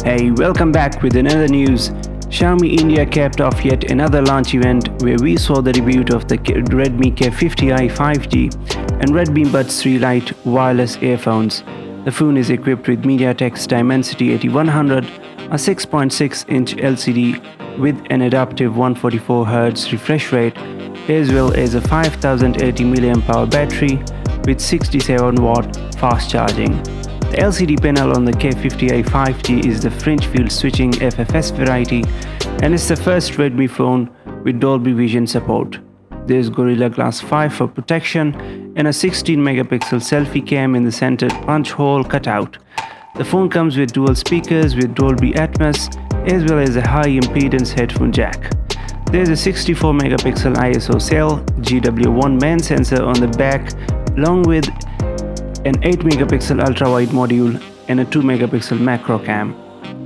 Hey, welcome back with another news. Xiaomi India capped off yet another launch event where we saw the debut of the Redmi K50i 5G and Redmi Buds 3 Lite wireless earphones. The phone is equipped with MediaTek's Dimensity 8100, a 6.6-inch LCD with an adaptive 144Hz refresh rate, as well as a 5080 mAh battery with 67-watt fast charging. The LCD panel on the K50i 5G is the Fringe Field Switching FFS variety and is the first Redmi phone with Dolby Vision support. There is Gorilla Glass 5 for protection and a 16-megapixel selfie cam in the centered punch hole cutout. The phone comes with dual speakers with Dolby Atmos as well as a high impedance headphone jack. There is a 64-megapixel ISOCELL GW main sensor on the back along with an 8-megapixel ultrawide module and a 2-megapixel macro cam.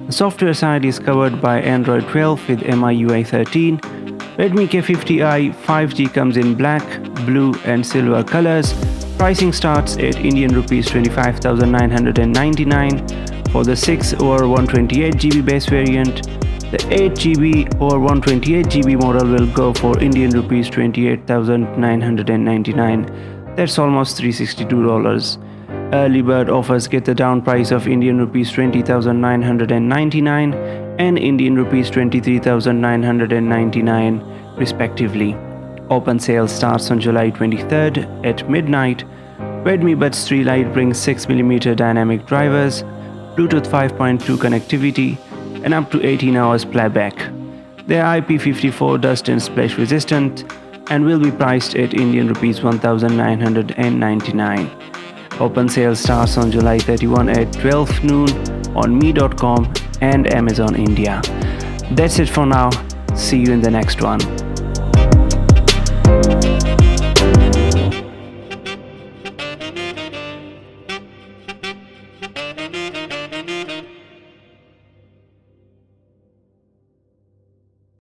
The software side is covered by Android 12 with MIUI 13. Redmi K50i 5G comes in black, blue and silver colors. Pricing starts at Indian rupees 25,999 for the 6 or 128GB base variant. The 8GB or 128GB model will go for Indian rupees 28,999. That's almost $362. Early bird offers get the down price of Indian rupees 20,999 and Indian rupees 23,999 respectively. Open sale starts on July 23rd at midnight. Redmi Buds 3 Lite brings 6mm dynamic drivers, Bluetooth 5.2 connectivity and up to 18 hours playback. They are IP54 dust and splash resistant and will be priced at Indian rupees 1,999. Open sale starts on July 31 at 12 noon on me.com and Amazon India. That's it for now. See you in the next one.